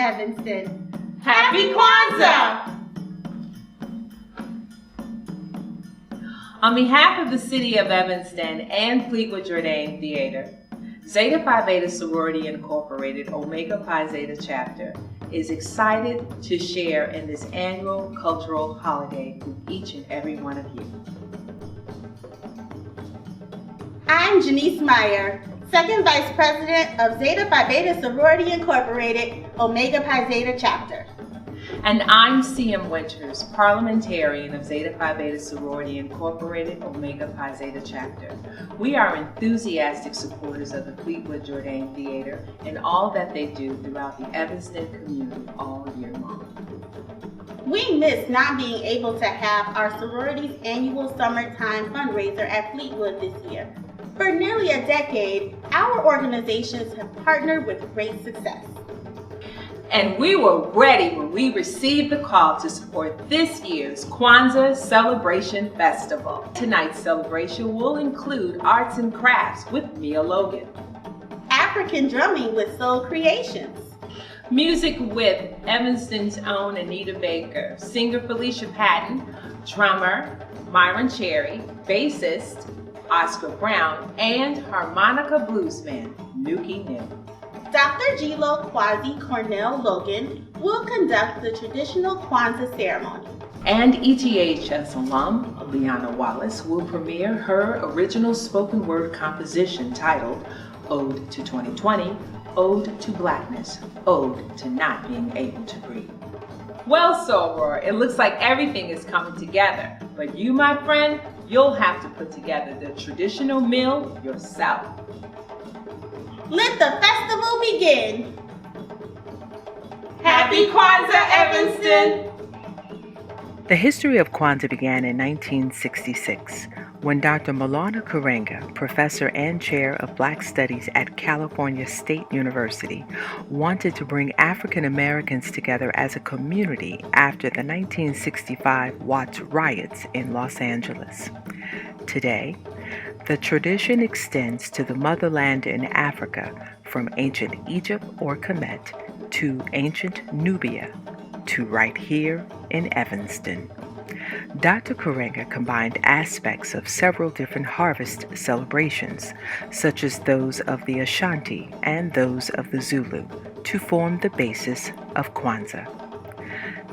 Evanston. Happy Kwanzaa! On behalf of the City of Evanston and Fleetwood-Jourdain Theater, Zeta Phi Beta Sorority Incorporated Omega Phi Zeta Chapter is excited to share in this annual cultural holiday with each and every one of you. I'm Janice Meyer, Second Vice President of Zeta Phi Beta Sorority Incorporated Omega Phi Zeta Chapter. And I'm C.M. Winters, Parliamentarian of Zeta Phi Beta Sorority Incorporated Omega Phi Zeta Chapter. We are enthusiastic supporters of the Fleetwood-Jourdain Theater and all that they do throughout the Evanston community all year long. We miss not being able to have our sorority's annual summertime fundraiser at Fleetwood this year. For nearly a decade, our organizations have partnered with great success. And we were ready when we received the call to support this year's Kwanzaa Celebration Festival. Tonight's celebration will include arts and crafts with Miah Logan, African drumming with Soul Creations, music with Evanston's own Anita Baker, singer Felicia Patton, drummer Myron Cherry, bassist Oscar Brown, and harmonica bluesman Nuwki Nu. Dr. Gilo Miah Logan will conduct the traditional Kwanzaa ceremony. And ETHS alum Liana Wallace will premiere her original spoken word composition titled Ode to 2020, Ode to Blackness, Ode to Not Being Able to Breathe. Well, Soror, it looks like everything is coming together, but you, my friend, you'll have to put together the traditional meal yourself. Let the festival begin! Happy Kwanzaa, Evanston! The history of Kwanzaa began in 1966 when Dr. Maulana Karenga, professor and chair of Black Studies at California State University, wanted to bring African Americans together as a community after the 1965 Watts riots in Los Angeles. Today, the tradition extends to the motherland in Africa, from ancient Egypt or Kemet to ancient Nubia to right here in Evanston. Dr. Karenga combined aspects of several different harvest celebrations, such as those of the Ashanti and those of the Zulu, to form the basis of Kwanzaa.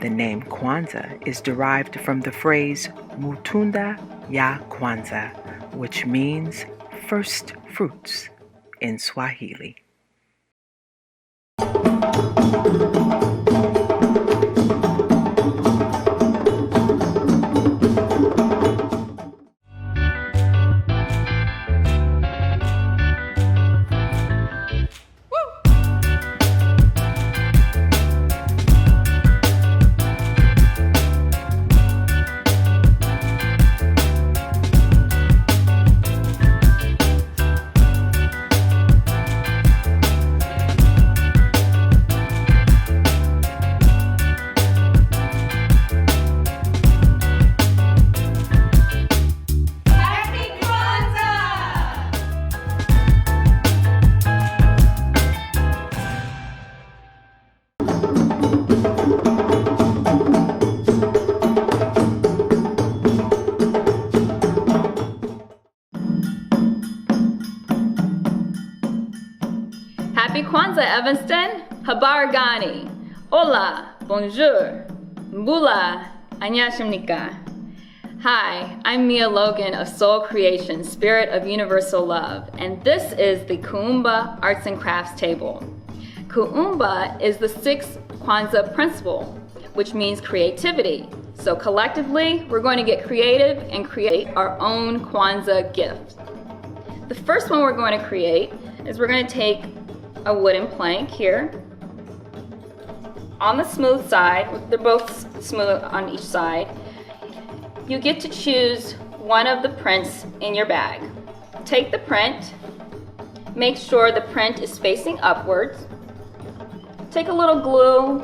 The name Kwanzaa is derived from the phrase Mutunda ya Kwanza, which means first fruits in Swahili. Happy Kwanzaa, Evanston. Habar gani. Hola, bonjour, mbula, annyeonghaseyo. Hi, I'm Miah Logan of Soul Creation, Spirit of Universal Love, and this is the Kuumba Arts and Crafts Table. Kuumba is the sixth Kwanzaa principle, which means creativity. So collectively, we're going to get creative and create our own Kwanzaa gift. The first one we're going to create is we're going to take a wooden plank here. On the smooth side, they're both smooth on each side, you get to choose one of the prints in your bag. Take the print, make sure the print is facing upwards, take a little glue,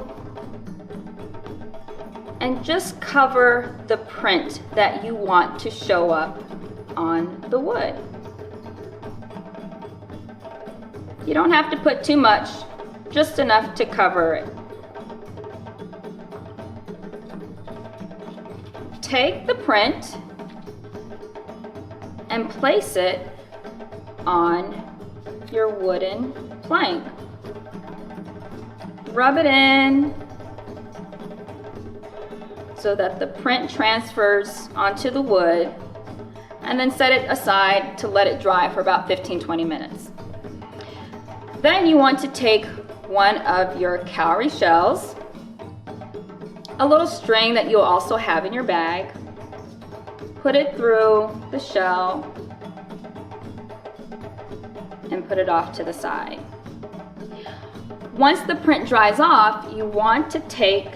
and just cover the print that you want to show up on the wood. You don't have to put too much, just enough to cover it. take the print and place it on your wooden plank. Rub it in so that the print transfers onto the wood, and then set it aside to let it dry for about 15-20 minutes. Then you want to take one of your cowrie shells, a little string that you'll also have in your bag, put it through the shell, and put it off to the side. Once the print dries off, you want to take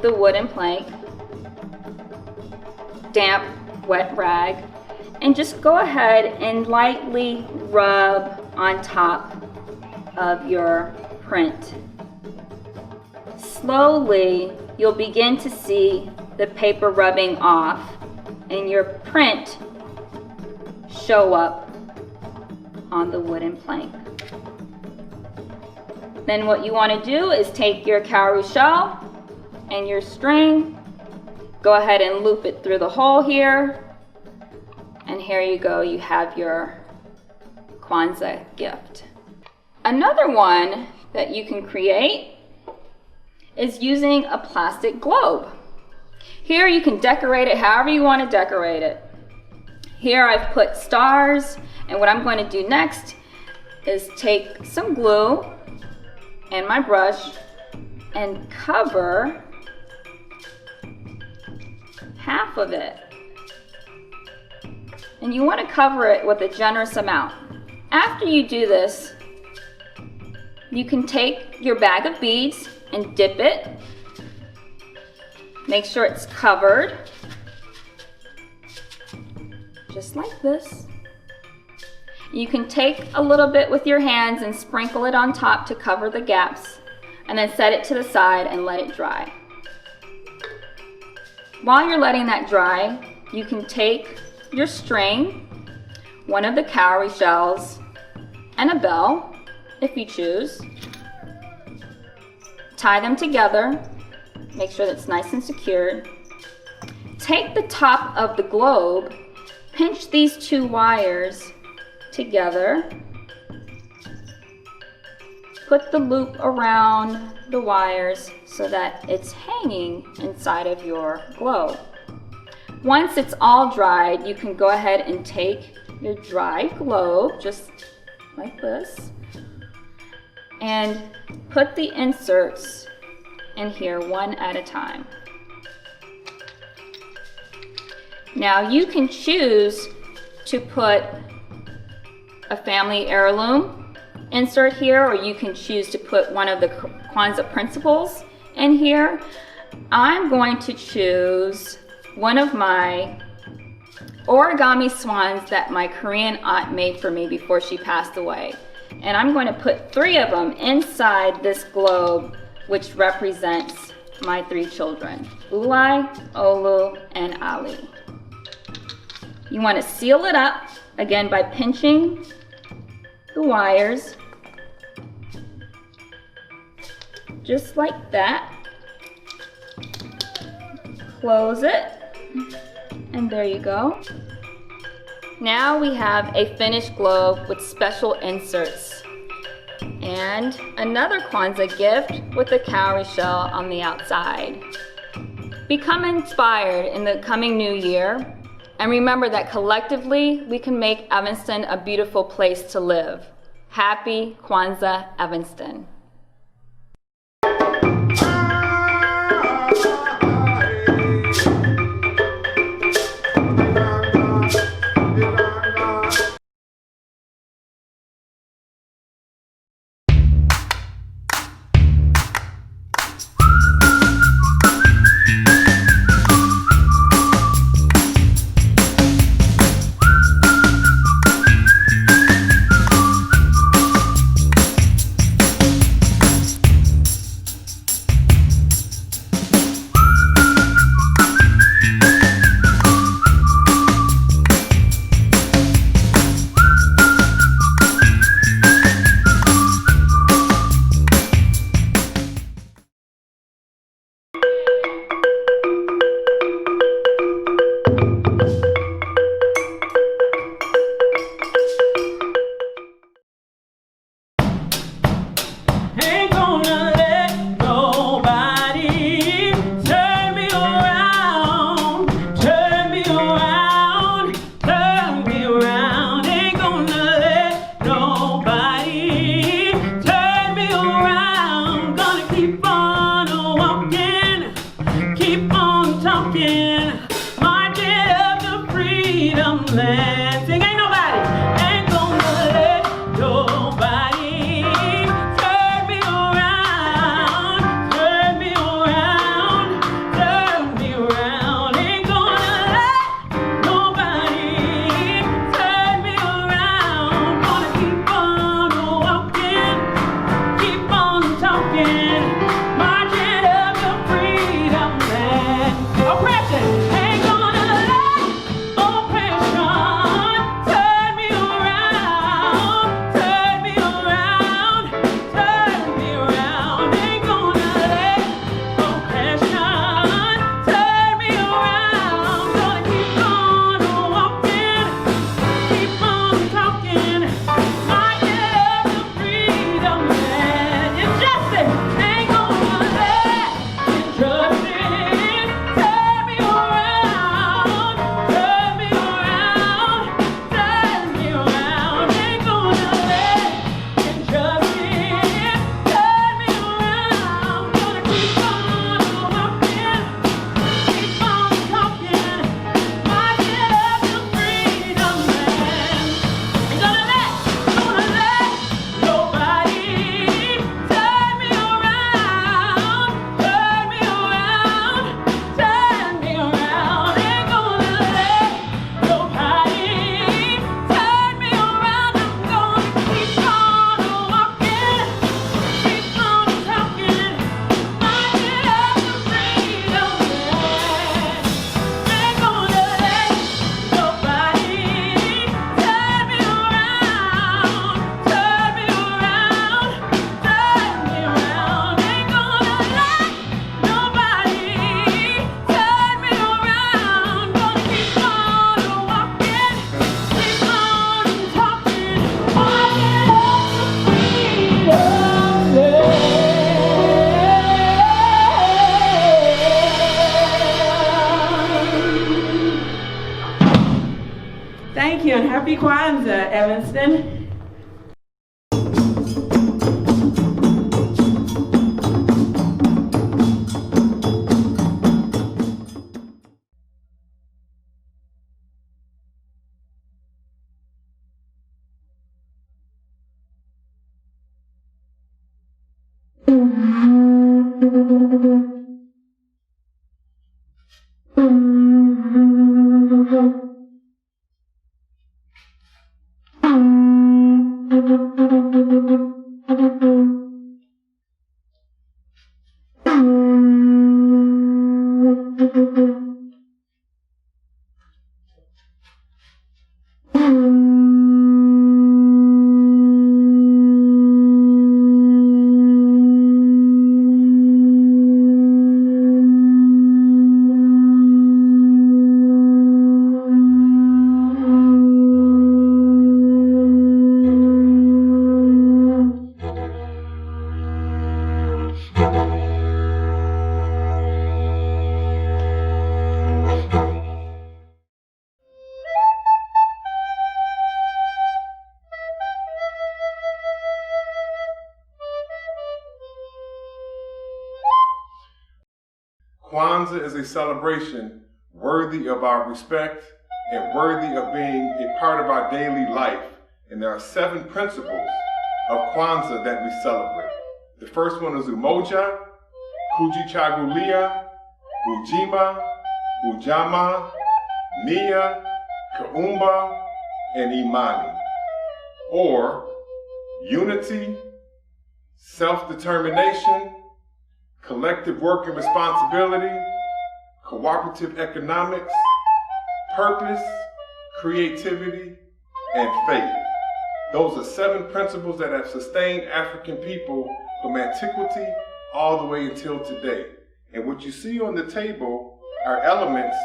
the wooden plank, damp, wet rag, and just go ahead and lightly rub on top of your print. Slowly, you'll begin to see the paper rubbing off and your print show up on the wooden plank. Then what you want to do is take your cowrie shell and your string, go ahead and loop it through the hole here, and here you go, you have your Kwanzaa gift. Another one that you can create is using a plastic globe. Here you can decorate it however you want to decorate it. Here I've put stars, and what I'm going to do next is take some glue and my brush and cover half of it. And you want to cover it with a generous amount. After you do this, you can take your bag of beads and dip it. Make sure it's covered, just like this. You can take a little bit with your hands and sprinkle it on top to cover the gaps, and then set it to the side and let it dry. While you're letting that dry, you can take your string, one of the cowrie shells, and a bell, if you choose. Tie them together, make sure that's nice and secured. Take the top of the globe, pinch these two wires together, put the loop around the wires so that it's hanging inside of your globe. Once it's all dried, you can go ahead and take your dry globe, just like this, and put the inserts in here one at a time. Now you can choose to put a family heirloom insert here, or you can choose to put one of the Kwanzaa principles in here. I'm going to choose one of my origami swans that my Korean aunt made for me before she passed away. And I'm going to put 3 of them inside this globe, which represents my 3 children, Ulai, Olu, and Ali. You want to seal it up, again, by pinching the wires, just like that. Close it, and there you go. Now we have a finished globe with special inserts and another Kwanzaa gift with a cowrie shell on the outside. Become inspired in the coming new year, and remember that collectively we can make Evanston a beautiful place to live. Happy Kwanzaa, Evanston. Evanston. Kwanzaa is a celebration worthy of our respect and worthy of being a part of our daily life. And there are 7 principles of Kwanzaa that we celebrate. The first one is Umoja, Kujichagulia, Ujima, Ujama, Nia, Kaumba, and Imani. Or unity, self-determination, collective work and responsibility, cooperative economics, purpose, creativity, and faith. Those are 7 principles that have sustained African people from antiquity all the way until today. And what you see on the table are elements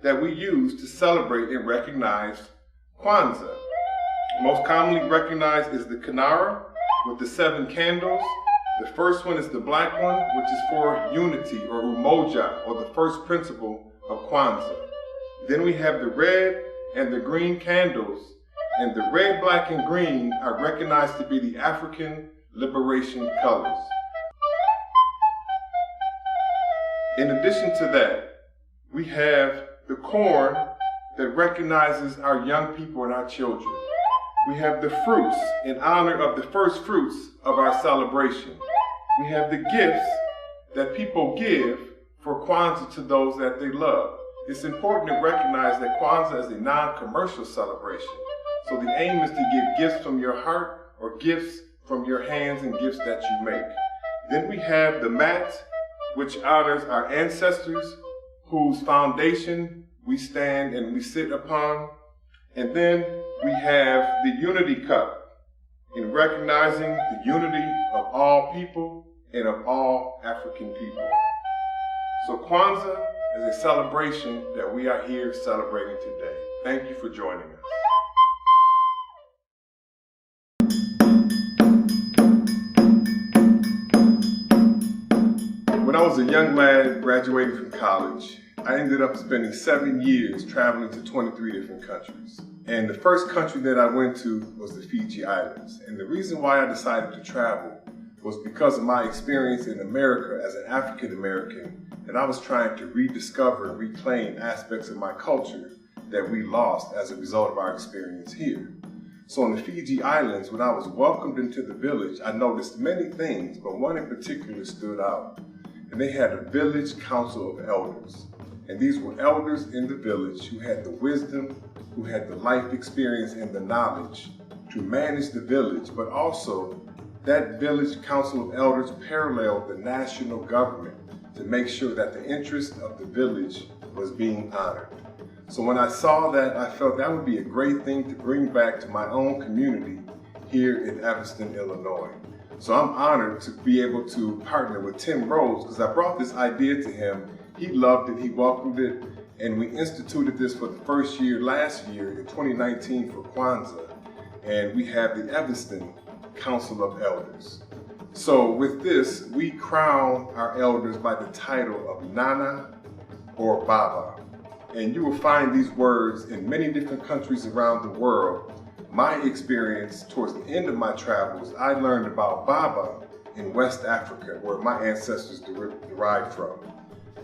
that we use to celebrate and recognize Kwanzaa. Most commonly recognized is the kinara with the 7 candles. The first one is the black one, which is for unity, or Umoja, or the first principle of Kwanzaa. Then we have the red and the green candles, and the red, black, and green are recognized to be the African liberation colors. In addition to that, we have the corn that recognizes our young people and our children. We have the fruits in honor of the first fruits of our celebration. We have the gifts that people give for Kwanzaa to those that they love. It's important to recognize that Kwanzaa is a non-commercial celebration. So the aim is to give gifts from your heart or gifts from your hands and gifts that you make. Then we have the mat, which honors our ancestors whose foundation we stand and we sit upon. And then we have the unity cup, in recognizing the unity of all people and of all African people. So Kwanzaa is a celebration that we are here celebrating today. Thank you for joining us. When I was a young lad graduating from college, I ended up spending 7 years traveling to 23 different countries. And the first country that I went to was the Fiji Islands. And the reason why I decided to travel was because of my experience in America as an African American, and I was trying to rediscover and reclaim aspects of my culture that we lost as a result of our experience here. So on the Fiji Islands, when I was welcomed into the village, I noticed many things, but one in particular stood out. And they had a village council of elders. And these were elders in the village who had the wisdom, who had the life experience and the knowledge to manage the village, but also that village council of elders paralleled the national government to make sure that the interest of the village was being honored. So when I saw that, I felt that would be a great thing to bring back to my own community here in Evanston, Illinois. So I'm honored to be able to partner with Tim Rose because I brought this idea to him. He loved it, he welcomed it, and we instituted this for the first year last year in 2019 for Kwanzaa. And we have the Evanston Council of Elders. So with this, we crown our elders by the title of Nana or Baba. And you will find these words in many different countries around the world. my experience towards the end of my travels, I learned about Baba in West Africa, where my ancestors derived from.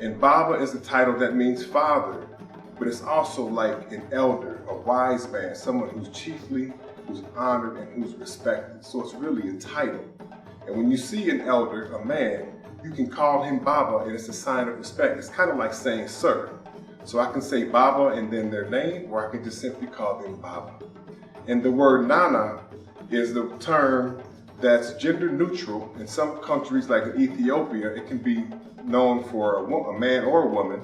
And Baba is a title that means father, but it's also like an elder, a wise man, someone who's chiefly, who's honored, and who's respected. So it's really a title. And when you see an elder, a man, you can call him Baba, and it's a sign of respect. It's kind of like saying sir. So I can say Baba and then their name, or I can just simply call them Baba. And the word Nana is the term that's gender neutral. In some countries like Ethiopia, it can be known for a man or a woman.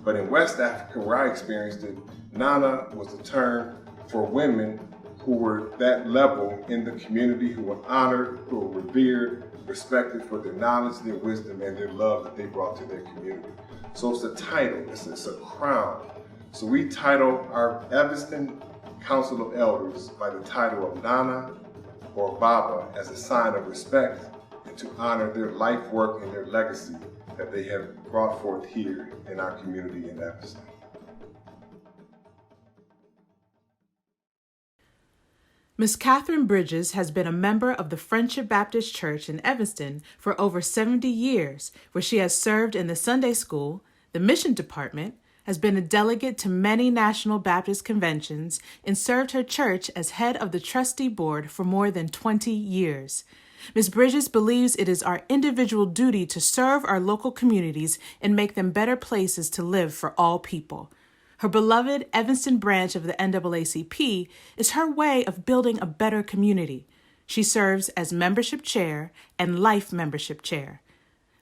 But in West Africa, where I experienced it, Nana was the term for women who were that level in the community, who were honored, who were revered, respected for their knowledge, their wisdom, and their love that they brought to their community. So it's a title, it's a crown. So we title our Evanston Council of Elders by the title of Nana or Baba as a sign of respect and to honor their life work and their legacy that they have brought forth here in our community in Evanston. Ms. Catherine Bridges has been a member of the Friendship Baptist Church in Evanston for over 70 years, where she has served in the Sunday School, the Mission Department, has been a delegate to many National Baptist conventions, and served her church as head of the trustee board for more than 20 years. Ms. Bridges believes it is our individual duty to serve our local communities and make them better places to live for all people. Her beloved Evanston branch of the NAACP is her way of building a better community. She serves as membership chair and life membership chair.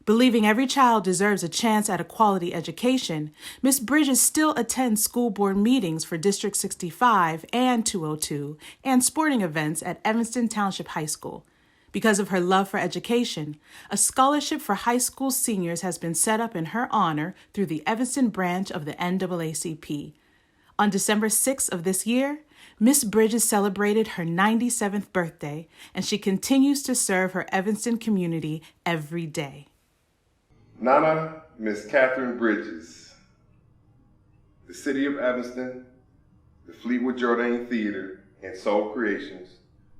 Believing every child deserves a chance at a quality education, Ms. Bridges still attends school board meetings for District 65 and 202 and sporting events at Evanston Township High School. Because of her love for education, a scholarship for high school seniors has been set up in her honor through the Evanston branch of the NAACP. On December 6th of this year, Ms. Bridges celebrated her 97th birthday, and she continues to serve her Evanston community every day. Nana, Miss Catherine Bridges, the City of Evanston, the Fleetwood-Jourdain Theater, and Soul Creations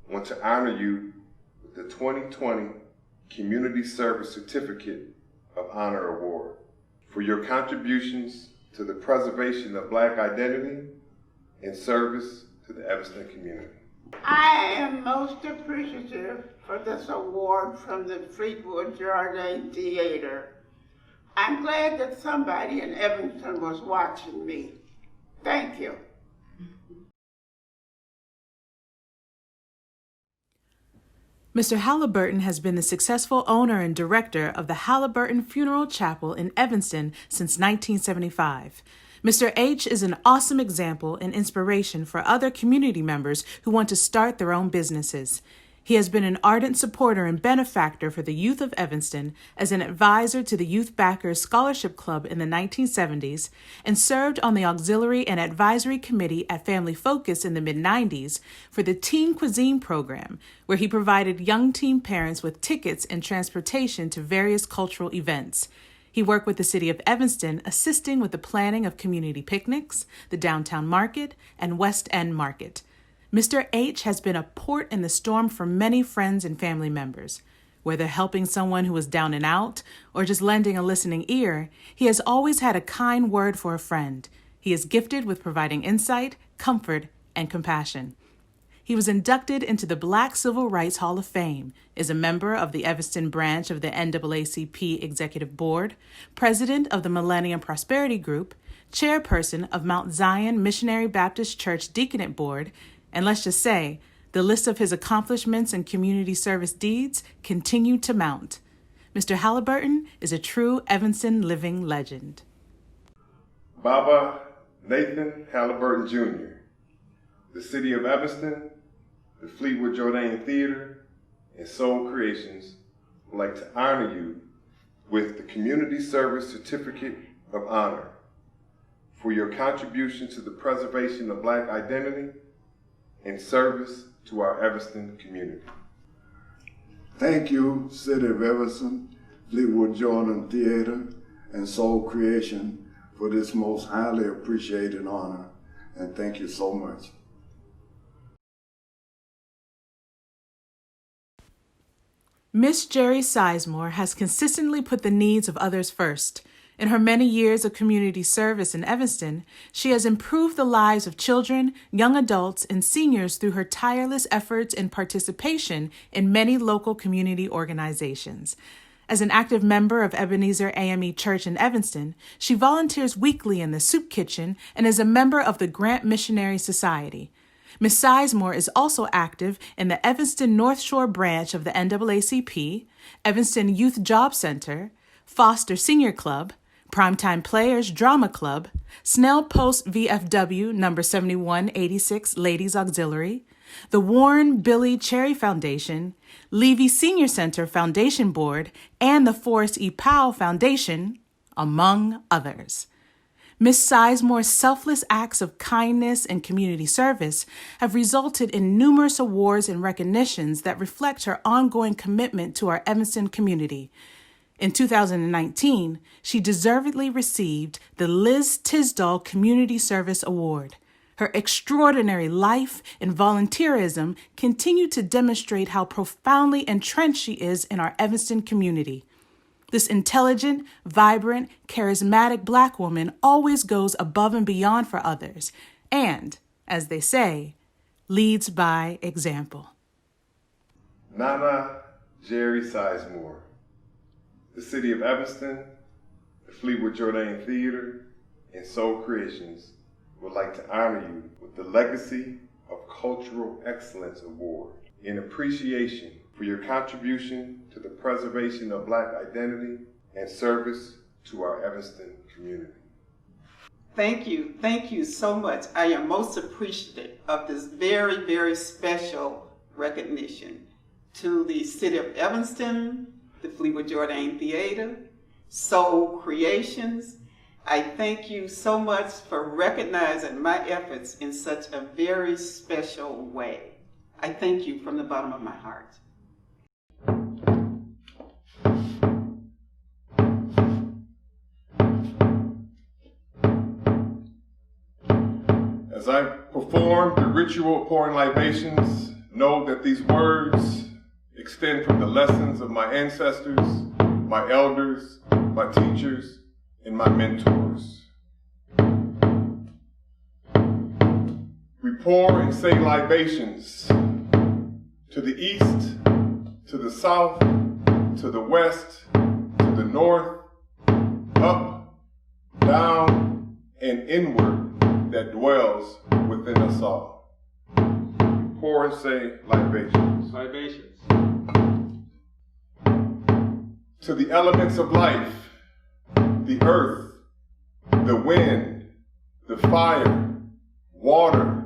want to honor you with the 2020 Community Service Certificate of Honor Award for your contributions to the preservation of Black identity and service to the Evanston community. I am most appreciative for this award from the Fleetwood-Jourdain Theater. I'm glad that somebody in Evanston was watching me. Thank you. Mr. Halliburton has been the successful owner and director of the Halliburton Funeral Chapel in Evanston since 1975. Mr. H is an awesome example and inspiration for other community members who want to start their own businesses. He has been an ardent supporter and benefactor for the youth of Evanston as an advisor to the Youth Backers Scholarship Club in the 1970s and served on the Auxiliary and Advisory Committee at Family Focus in the mid-90s for the Teen Cuisine Program, where he provided young teen parents with tickets and transportation to various cultural events. He worked with the City of Evanston, assisting with the planning of community picnics, the downtown market, and West End Market. Mr. H has been a port in the storm for many friends and family members. Whether helping someone who is down and out or just lending a listening ear, he has always had a kind word for a friend. He is gifted with providing insight, comfort, and compassion. He was inducted into the Black Civil Rights Hall of Fame, is a member of the Evanston branch of the NAACP Executive Board, president of the Millennium Prosperity Group, chairperson of Mount Zion Missionary Baptist Church Deaconate Board, and let's just say, the list of his accomplishments and community service deeds continue to mount. Mr. Halliburton is a true Evanston living legend. Baba Nathan Halliburton Jr., the City of Evanston, the Fleetwood-Jourdain Theater, and Soul Creations would like to honor you with the Community Service Certificate of Honor for your contribution to the preservation of Black identity and service to our Evanston community. Thank you, City of Evanston, Fleetwood-Jourdain Theater, and Soul Creation for this most highly appreciated honor, and thank you so much. Miss Jerry Sizemore has consistently put the needs of others first. In her many years of community service in Evanston, she has improved the lives of children, young adults, and seniors through her tireless efforts and participation in many local community organizations. As an active member of Ebenezer AME Church in Evanston, she volunteers weekly in the soup kitchen and is a member of the Grant Missionary Society. Ms. Sizemore is also active in the Evanston North Shore branch of the NAACP, Evanston Youth Job Center, Foster Senior Club, Primetime Players Drama Club, Snell Post VFW No. 7186 Ladies Auxiliary, the Warren Billy Cherry Foundation, Levy Senior Center Foundation Board, and the Forrest E. Powell Foundation, among others. Ms. Sizemore's selfless acts of kindness and community service have resulted in numerous awards and recognitions that reflect her ongoing commitment to our Evanston community. In 2019, she deservedly received the Liz Tisdall Community Service Award. Her extraordinary life and volunteerism continue to demonstrate how profoundly entrenched she is in our Evanston community. This intelligent, vibrant, charismatic Black woman always goes above and beyond for others and, as they say, leads by example. Nana Jerry Sizemore, the City of Evanston, the Fleetwood-Jourdain Theater, and Soul Creations would like to honor you with the Legacy of Cultural Excellence Award in appreciation for your contribution to the preservation of Black identity and service to our Evanston community. Thank you so much. I am most appreciative of this very, very special recognition to the City of Evanston, the Fleetwood-Jourdain Theater, Soul Creations. I thank you so much for recognizing my efforts in such a very special way. I thank you from the bottom of my heart. As I perform the ritual of pouring libations, know that these words extend from the lessons of my ancestors, my elders, my teachers, and my mentors. We pour and say libations to the east, to the south, to the west, to the north, up, down, and inward that dwells within us all. Pour and say libations. Libations. To the elements of life, the earth, the wind, the fire, water,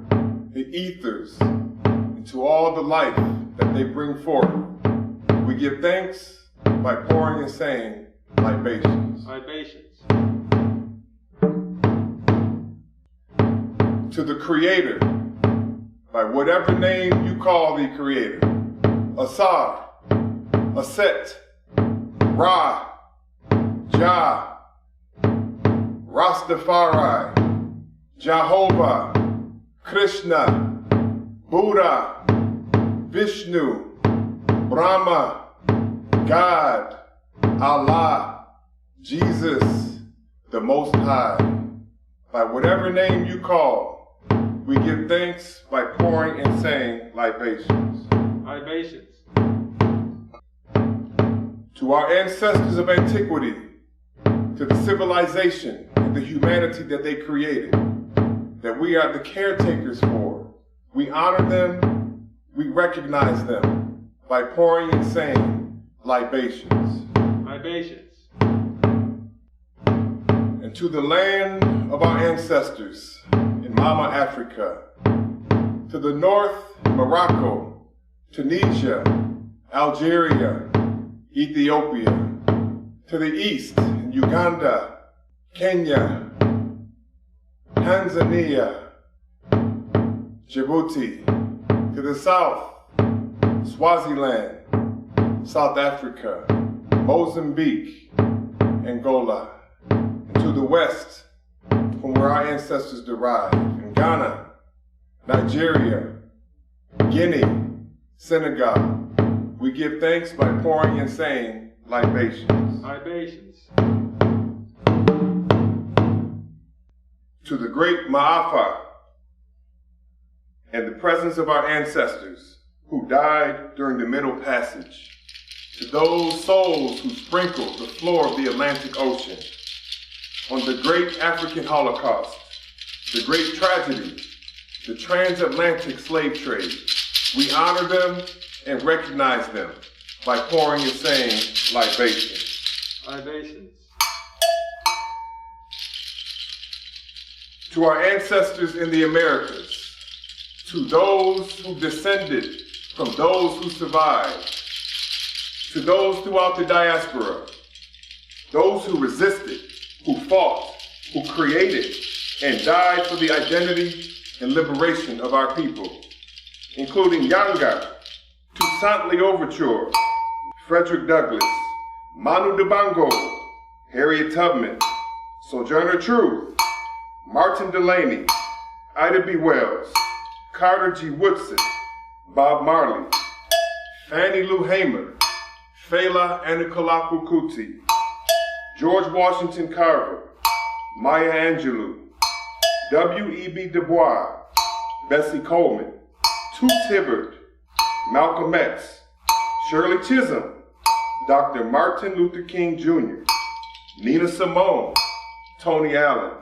the ethers, and to all the life that they bring forth, we give thanks by pouring and saying libations. Libations. To the Creator, by whatever name you call the Creator, Asar, Aset, Ra, Jah, Rastafari, Jehovah, Krishna, Buddha, Vishnu, Brahma, God, Allah, Jesus, the Most High. By whatever name you call, we give thanks by pouring and saying libations. Libations. To our ancestors of antiquity, to the civilization and the humanity that they created, that we are the caretakers for, we honor them, we recognize them by pouring and saying libations. Libations. And to the land of our ancestors in Mama Africa, to the north, Morocco, Tunisia, Algeria, Ethiopia, to the east, in Uganda, Kenya, Tanzania, Djibouti, to the south, Swaziland, South Africa, Mozambique, Angola, and to the west, from where our ancestors derived, in Ghana, Nigeria, Guinea, Senegal, We give thanks by pouring and saying libations. Libations. To the great Ma'afa and the presence of our ancestors who died during the Middle Passage, to those souls who sprinkled the floor of the Atlantic Ocean, on the great African Holocaust, the great tragedy, the transatlantic slave trade, we honor them and recognize them by pouring and saying libations. Libations. To our ancestors in the Americas, to those who descended from those who survived, to those throughout the diaspora, those who resisted, who fought, who created, and died for the identity and liberation of our people, including Yanga, Toussaint L'Ouverture, Frederick Douglass, Manu Dibango, Harriet Tubman, Sojourner Truth, Martin Delaney, Ida B. Wells, Carter G. Woodson, Bob Marley, Fannie Lou Hamer, Fela Anikulapo Kuti, George Washington Carver, Maya Angelou, W.E.B. Du Bois, Bessie Coleman, Toots Hibbert, Malcolm X, Shirley Chisholm, Dr. Martin Luther King Jr., Nina Simone, Tony Allen,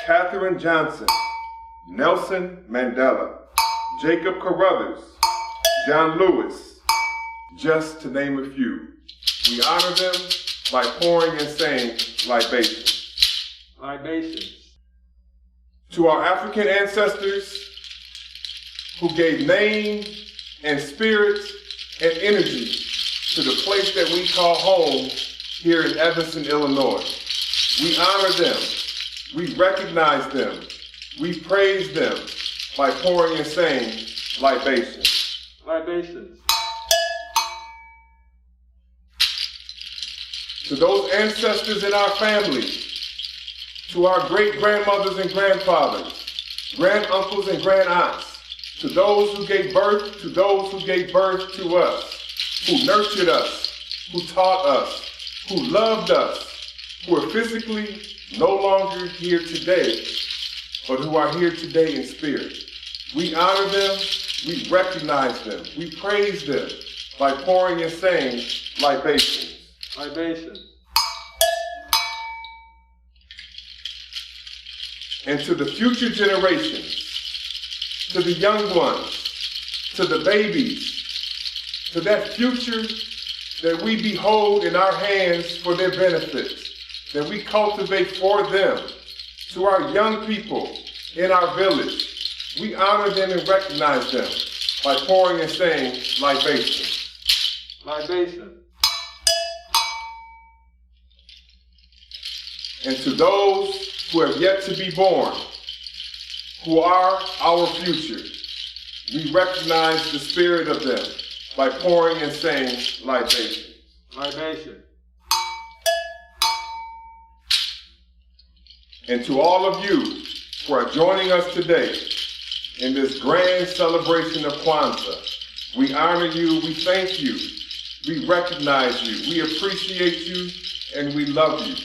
Katherine Johnson, Nelson Mandela, Jacob Carruthers, John Lewis, just to name a few. We honor them by pouring and saying libations. Libations. To our African ancestors who gave name and spirit and energy to the place that we call home here in Evanston, Illinois. We honor them, we recognize them, we praise them by pouring and saying libations. Libations. To those ancestors in our family, to our great-grandmothers and grandfathers, grand-uncles and grand-aunts, to those who gave birth, to those who gave birth to us, who nurtured us, who taught us, who loved us, who are physically no longer here today, but who are here today in spirit. We honor them, we recognize them, we praise them by pouring and saying libations. Libations. And to the future generations, to the young ones, to the babies, to that future that we behold in our hands for their benefit, that we cultivate for them, to our young people in our village, we honor them and recognize them by pouring and saying libation. Libation. And to those who have yet to be born, who are our future, we recognize the spirit of them by pouring and saying libation. Libation. And to all of you who are joining us today in this grand celebration of Kwanzaa, we honor you, we thank you, we recognize you, we appreciate you, and we love you.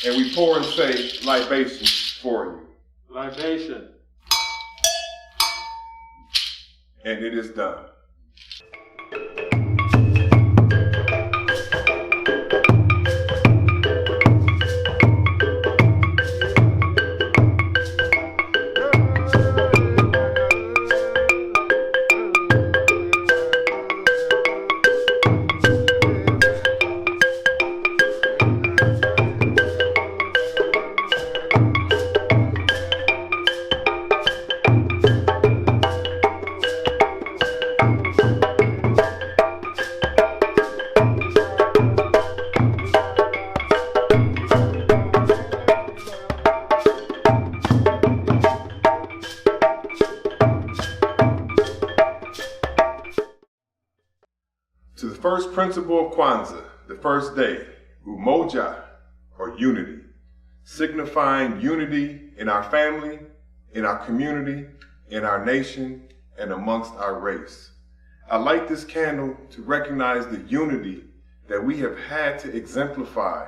And we pour and say libation for you. Libation. And it is done. To the first principle of Kwanzaa, the first day, Umoja, or unity, signifying unity in our family, in our community, in our nation, and amongst our race. I light this candle to recognize the unity that we have had to exemplify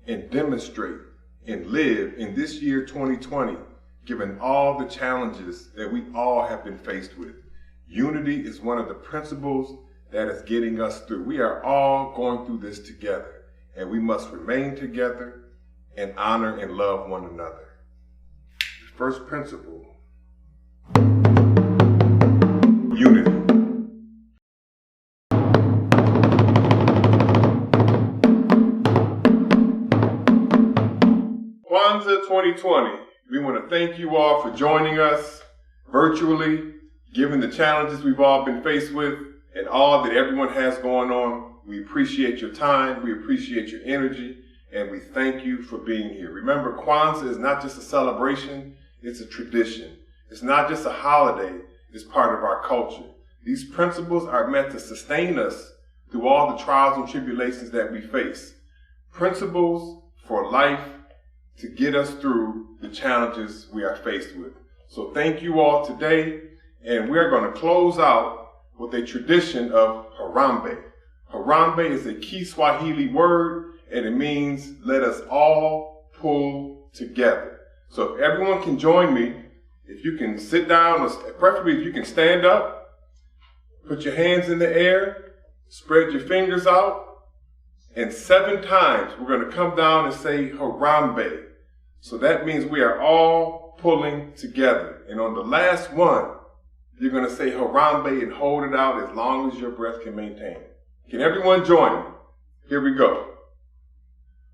and demonstrate and live in this year 2020, given all the challenges that we all have been faced with. Unity is one of the principles that is getting us through. We are all going through this together, and we must remain together and honor and love one another. The first principle, unity. Kwanzaa 2020, we want to thank you all for joining us virtually, given the challenges we've all been faced with and all that everyone has going on. We appreciate your time, we appreciate your energy, and we thank you for being here. Remember, Kwanzaa is not just a celebration, it's a tradition. It's not just a holiday, it's part of our culture. These principles are meant to sustain us through all the trials and tribulations that we face. Principles for life to get us through the challenges we are faced with. So thank you all today, and we're going to close out with a tradition of Harambee. Harambee is a Kiswahili word, and it means let us all pull together. So if everyone can join me, if you can sit down, or preferably if you can stand up, put your hands in the air, spread your fingers out, and 7 times we're going to come down and say Harambee. So that means we are all pulling together. And on the last one, you're going to say Harambee and hold it out as long as your breath can maintain. Can everyone join me? Here we go.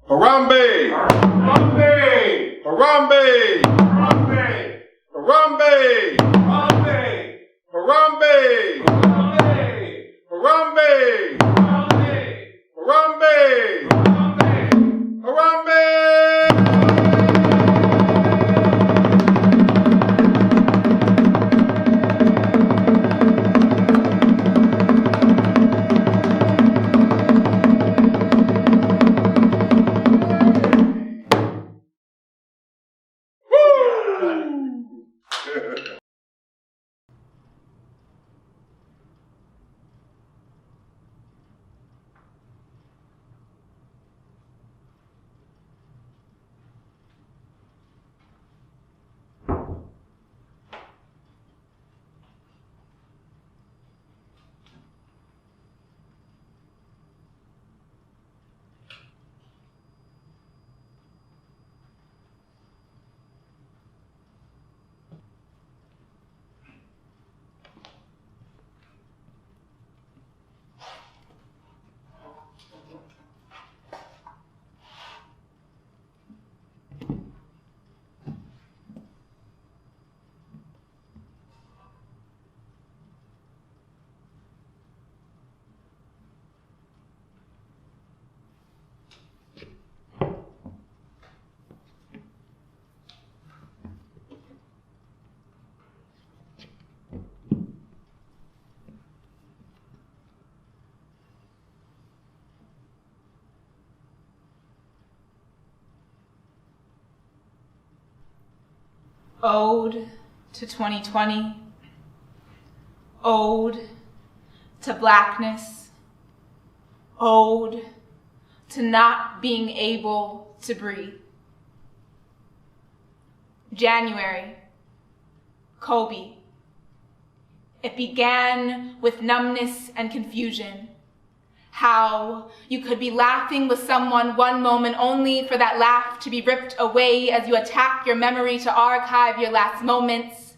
Harambee! Harambee! Harambee! Harambee! Harambee! Harambee! Harambee! Harambee! Harambee! Harambee! Harambee! Harambee! Ode to 2020, ode to blackness, ode to not being able to breathe. January, Kobe. It began with numbness and confusion. How you could be laughing with someone one moment only for that laugh to be ripped away as you attack your memory to archive your last moments.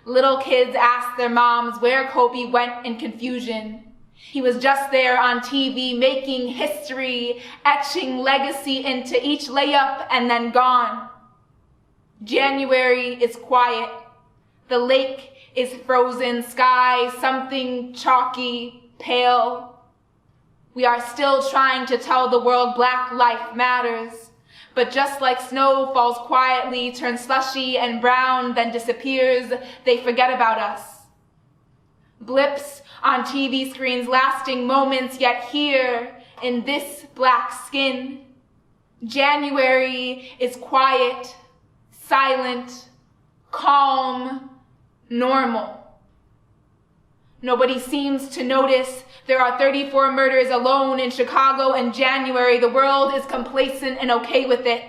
Little kids ask their moms where Kobe went in confusion. He was just there on TV making history, etching legacy into each layup and then gone. January is quiet. The lake is frozen, sky something chalky, pale. We are still trying to tell the world Black life matters, but just like snow falls quietly, turns slushy and brown, then disappears, they forget about us. Blips on TV screens lasting moments, yet here in this black skin, January is quiet, silent, calm, normal. Nobody seems to notice there are 34 murders alone in Chicago in January. The world is complacent and okay with it.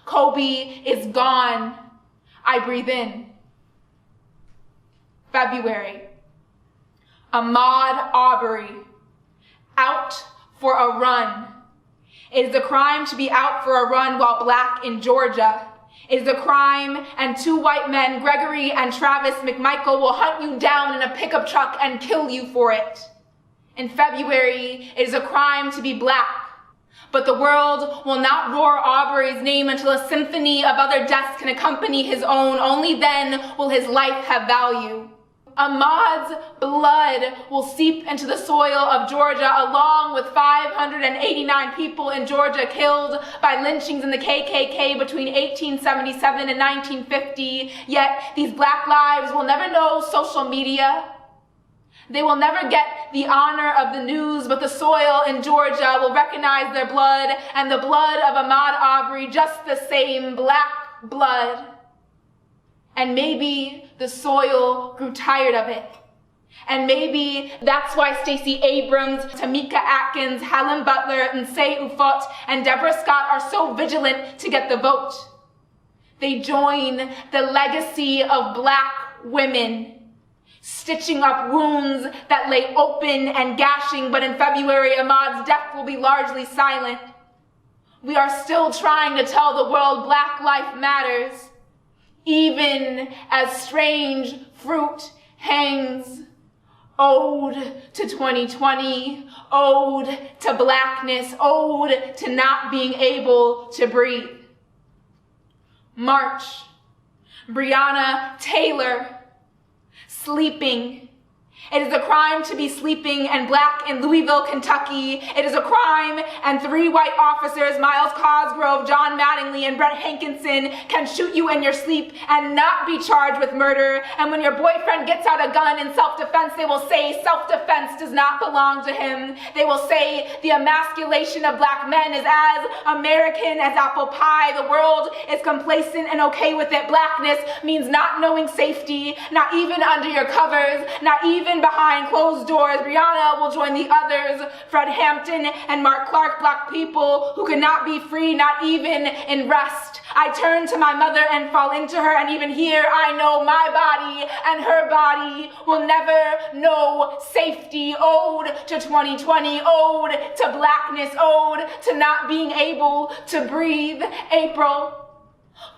Kobe is gone. I breathe in. February. Ahmaud Arbery, out for a run. It is a crime to be out for a run while black in Georgia. It is a crime, and two white men, Gregory and Travis McMichael, will hunt you down in a pickup truck and kill you for it. In February, it is a crime to be black. But the world will not roar Arbery's name until a symphony of other deaths can accompany his own. Only then will his life have value. Ahmaud's blood will seep into the soil of Georgia, along with 589 people in Georgia killed by lynchings in the KKK between 1877 and 1950. Yet these black lives will never know social media. They will never get the honor of the news, but the soil in Georgia will recognize their blood, and the blood of Ahmaud Arbery, just the same, black blood. And maybe the soil grew tired of it. And maybe that's why Stacey Abrams, Tamika Atkins, Helen Butler, Nsé Ufot, and Deborah Scott are so vigilant to get the vote. They join the legacy of black women, stitching up wounds that lay open and gashing, but in February, Ahmaud's death will be largely silent. We are still trying to tell the world Black life matters, even as strange fruit hangs. Ode to 2020, ode to blackness, ode to not being able to breathe. March, Breonna Taylor, sleeping. It is a crime to be sleeping and black in Louisville, Kentucky. It is a crime, and 3 white officers, Miles Cosgrove, John Mattingly, and Brett Hankinson, can shoot you in your sleep and not be charged with murder. And when your boyfriend gets out a gun in self-defense, they will say self-defense does not belong to him. They will say the emasculation of black men is as American as apple pie. The world is complacent and okay with it. Blackness means not knowing safety, not even under your covers, not even behind closed doors. Breonna will join the others, Fred Hampton and Mark Clark, black people who could not be free, not even in rest. I turn to my mother and fall into her, and even here I know my body and her body will never know safety. Ode to 2020, ode to blackness, ode to not being able to breathe. April,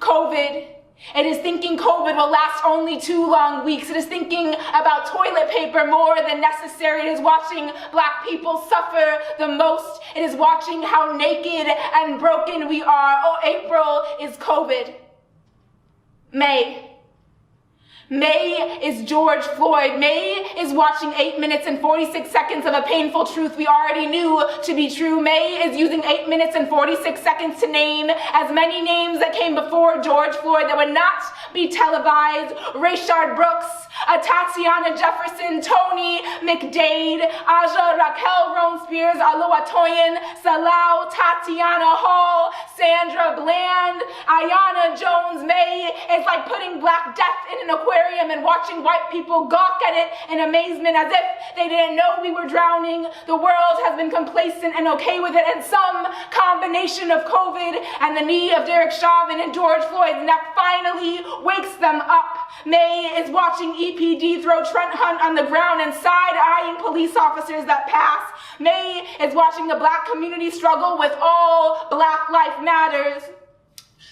COVID. It is thinking COVID will last only 2 long weeks. It is thinking about toilet paper more than necessary. It is watching black people suffer the most. It is watching how naked and broken we are. Oh, April is COVID. May is George Floyd. May is watching 8 minutes and 46 seconds of a painful truth we already knew to be true. May is using 8 minutes and 46 seconds to name as many names that came before George Floyd that would not be televised. Rayshard Brooks, Tatiana Jefferson, Tony McDade, Aja Raquel Roan Spears, Alua Toyin, Salau, Tatiana Hall, Sandra Bland, Ayanna Jones. May is like putting black death in an aquarium and watching white people gawk at it in amazement as if they didn't know we were drowning. The world has been complacent and okay with it, and some combination of COVID and the knee of Derek Chauvin and George Floyd's neck finally wakes them up. May is watching EPD throw Trent Hunt on the ground and side-eyeing police officers that pass. May is watching the black community struggle with all Black Life Matters.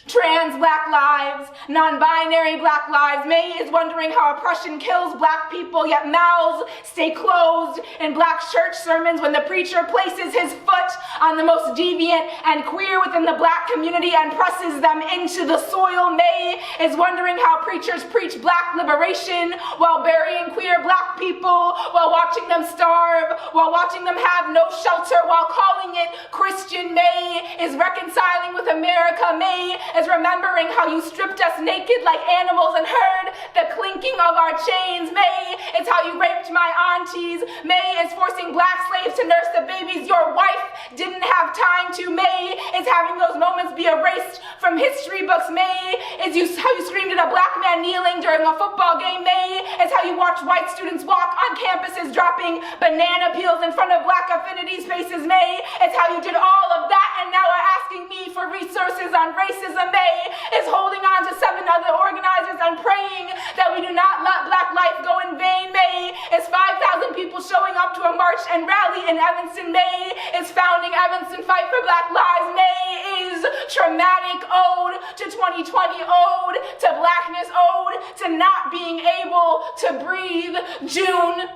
Trans black lives, non-binary black lives. May is wondering how oppression kills black people, yet mouths stay closed in black church sermons when the preacher places his foot on the most deviant and queer within the black community and presses them into the soil. May is wondering how preachers preach black liberation while burying queer black people, while watching them starve, while watching them have no shelter, while calling it Christian. May is reconciling with America. May is remembering how you stripped us naked like animals and heard the clinking of our chains. May is how you raped my aunties. May is forcing black slaves to nurse the babies your wife didn't have time trying to. May is having those moments be erased from history books. May is how you screamed at a black man kneeling during a football game. May is how you watched white students walk on campuses dropping banana peels in front of black affinities' faces. May is how you did all of that and now are asking me for resources on racism. May is holding on to 7 other organizers and praying that we do not let black life go in vain. May is 5,000 people showing up to a march and rally in Evanston. May is founding Evanston Fight for Black Lives. May is traumatic ode to 2020, ode to blackness, ode to not being able to breathe. June,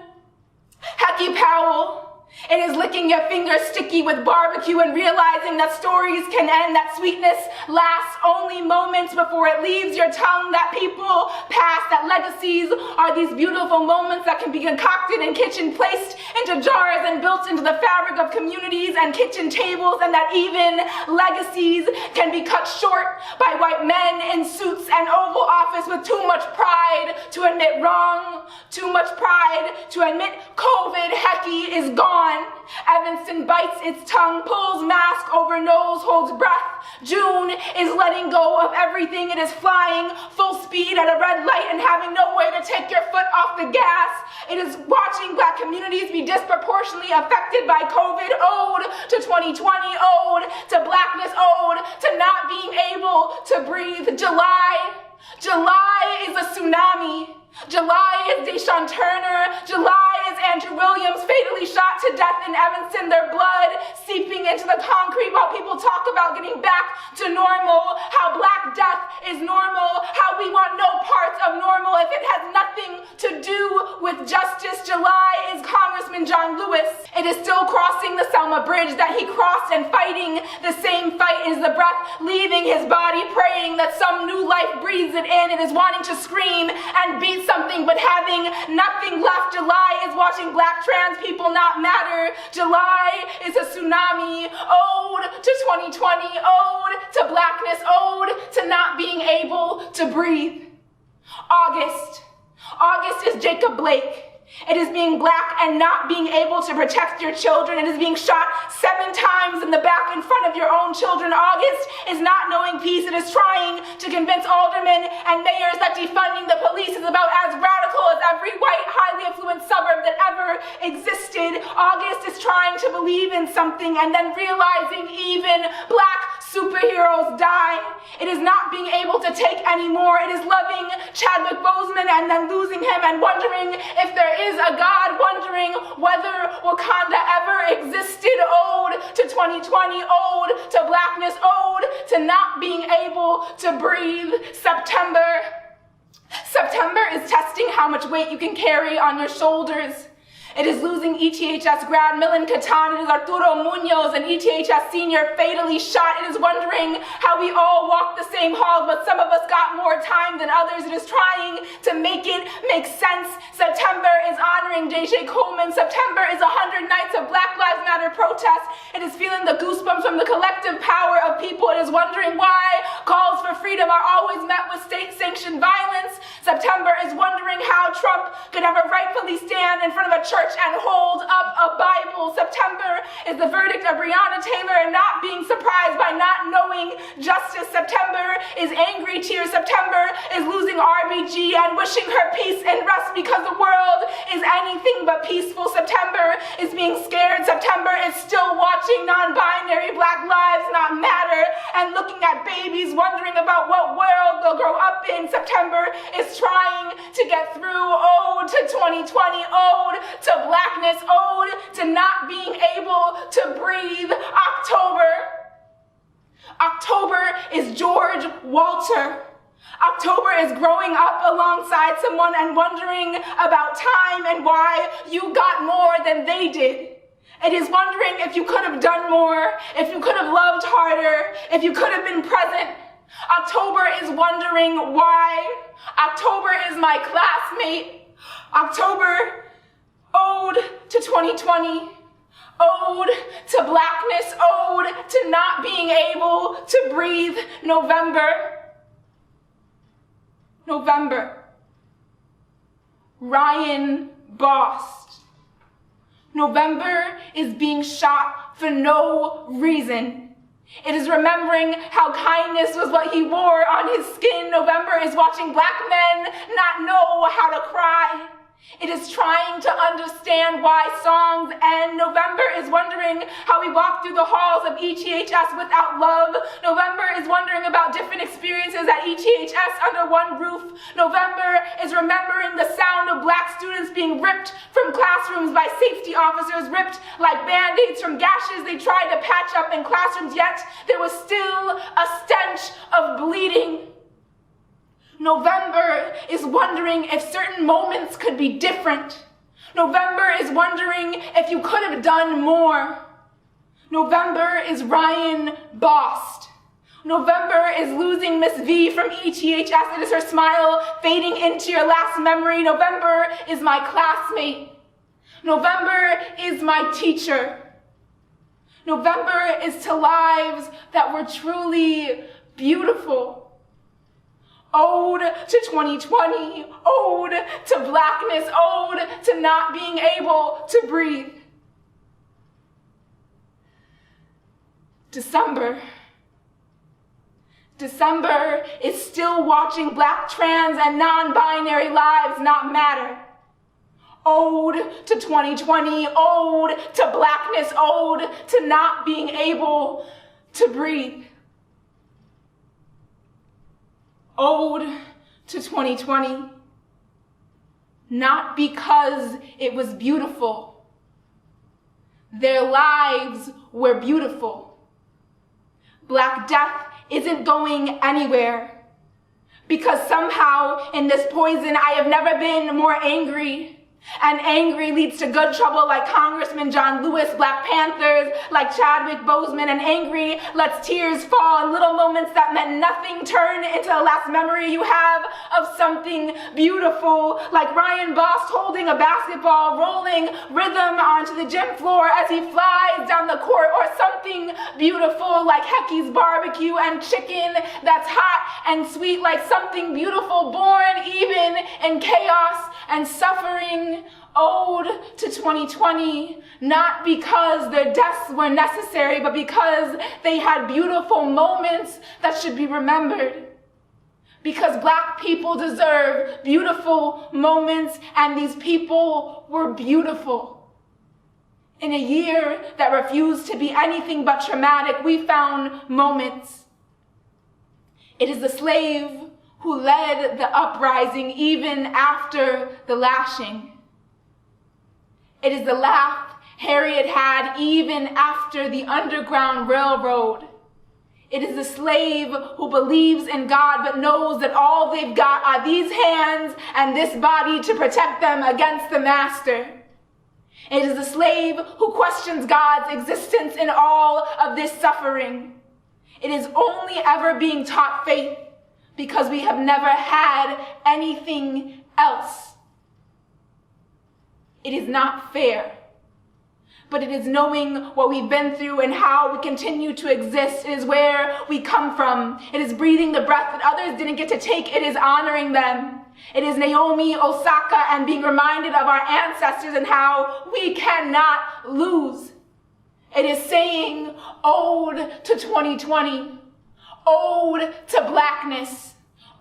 Hecky Powell. It is licking your fingers sticky with barbecue and realizing that stories can end, that sweetness lasts only moments before it leaves your tongue, that people pass, that legacies are these beautiful moments that can be concocted in kitchen, placed into jars and built into the fabric of communities and kitchen tables, and that even legacies can be cut short by white men in suits and Oval Office with too much pride to admit wrong, too much pride to admit COVID. Hecky is gone. Evanston bites its tongue, pulls mask over nose, holds breath. June is letting go of everything. It is flying full speed at a red light and having nowhere to take your foot off the gas. It is watching black communities be disproportionately affected by COVID. Ode to 2020, ode to blackness, ode to not being able to breathe. July is a tsunami. July is Deshaun Turner. July is Andrew Williams fatally shot to death in Evanston, their blood seeping into the concrete while people talk about getting back to normal, how black death is normal, how we want no parts of normal if it has nothing to do with justice. July is Congressman John Lewis. It is still crossing the Selma Bridge that he crossed and fighting the same fight. Is the breath leaving his body, praying that some new life breathes it in. It is wanting to scream and beat something but having nothing left. July is watching black trans people not matter. July is a tsunami. Ode to 2020, ode to blackness, ode to not being able to breathe. August is Jacob Blake. It is being black and not being able to protect your children. It is being shot 7 times in the back in front of your own children. August is not knowing peace. It is trying to convince aldermen and mayors that defunding the police is about as radical as every white, highly affluent suburb that ever existed. August is trying to believe in something and then realizing even black superheroes die. It is not being able to take anymore. It is loving Chadwick Boseman and then losing him and wondering if there is a God, wondering whether Wakanda ever existed. Ode to 2020, ode to blackness, ode to not being able to breathe. September is testing how much weight you can carry on your shoulders. It is losing ETHS grad Milan Catan. It is Arturo Munoz, an ETHS senior, fatally shot. It is wondering how we all walk the same halls, but some of us got more time than others. It is trying to make it make sense. September is honoring J.J. Coleman. September is 100 nights of Black Lives Matter protests. It is feeling the goosebumps from the collective power of people. It is wondering why calls for freedom are always met with state-sanctioned violence. September is wondering how Trump could ever rightfully stand in front of a church and hold up a Bible. September is the verdict of Breonna Taylor and not being surprised by not knowing justice. September is angry tears. September is losing RBG and wishing her peace and rest because the world is anything but peaceful. September is being scared. September is still watching non-binary Black lives not matter and looking at babies wondering about what world they'll grow up in. September is trying to get through. Ode to 2020, ode to blackness, ode to not being able to breathe. October is George Walter. October is growing up alongside someone and wondering about time and why you got more than they did. It is wondering if you could have done more, if you could have loved harder, if you could have been present. October is wondering why. October is my classmate. October, ode to 2020, ode to blackness, ode to not being able to breathe. November, Ryan Bost. November is being shot for no reason. It is remembering how kindness was what he wore on his skin. November is watching Black men not know how to cry. It is trying to understand why songs end. November is wondering how we walk through the halls of ETHS without love. November is wondering about different experiences at ETHS under one roof. November is remembering the sound of Black students being ripped from classrooms by safety officers, ripped like Band-Aids from gashes they tried to patch up in classrooms, yet there was still a stench of bleeding. November is wondering if certain moments could be different. November is wondering if you could have done more. November is Ryan Bost. November is losing Miss V from ETHS. It is her smile fading into your last memory. November is my classmate. November is my teacher. November is to lives that were truly beautiful. Ode to 2020, ode to Blackness, ode to not being able to breathe. December is still watching Black, trans, and non-binary lives not matter. Ode to 2020, ode to Blackness, ode to not being able to breathe. Ode to 2020, not because it was beautiful. Their lives were beautiful. Black death isn't going anywhere, because somehow in this poison I have never been more angry. And angry leads to good trouble, like Congressman John Lewis, Black Panthers, like Chadwick Boseman, and angry lets tears fall, and little moments that meant nothing turn into the last memory you have of something beautiful, like Ryan Bost holding a basketball, rolling rhythm onto the gym floor as he flies down the court, or something beautiful like Hecky's barbecue and chicken that's hot and sweet, like something beautiful born even in chaos and suffering. Ode to 2020, not because their deaths were necessary, but because they had beautiful moments that should be remembered. Because Black people deserve beautiful moments, and these people were beautiful. In a year that refused to be anything but traumatic, we found moments. It is the slave who led the uprising even after the lashing. It is the laugh Harriet had even after the Underground Railroad. It is the slave who believes in God but knows that all they've got are these hands and this body to protect them against the master. It is the slave who questions God's existence in all of this suffering. It is only ever being taught faith because we have never had anything else. It is not fair, but it is knowing what we've been through and how we continue to exist. It is where we come from. It is breathing the breath that others didn't get to take. It is honoring them. It is Naomi Osaka and being reminded of our ancestors and how we cannot lose. It is saying ode to 2020, ode to Blackness,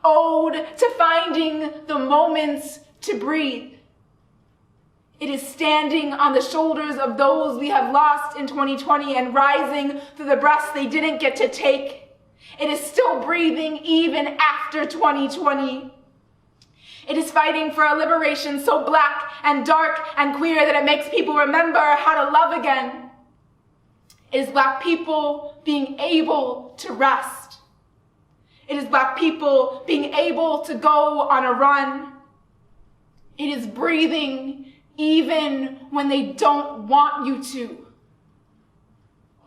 ode to finding the moments to breathe. It is standing on the shoulders of those we have lost in 2020 and rising through the breaths they didn't get to take. It is still breathing even after 2020. It is fighting for a liberation so Black and dark and queer that it makes people remember how to love again. It is Black people being able to rest. It is Black people being able to go on a run. It is breathing even when they don't want you to.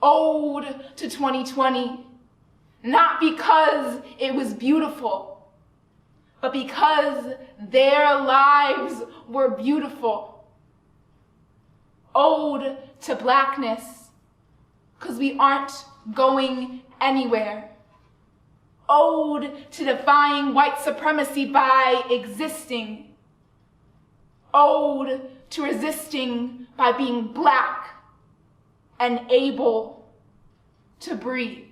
Ode to 2020, not because it was beautiful, but because their lives were beautiful. Ode to Blackness, because we aren't going anywhere. Ode to defying white supremacy by existing. Ode to resisting by being Black and able to breathe.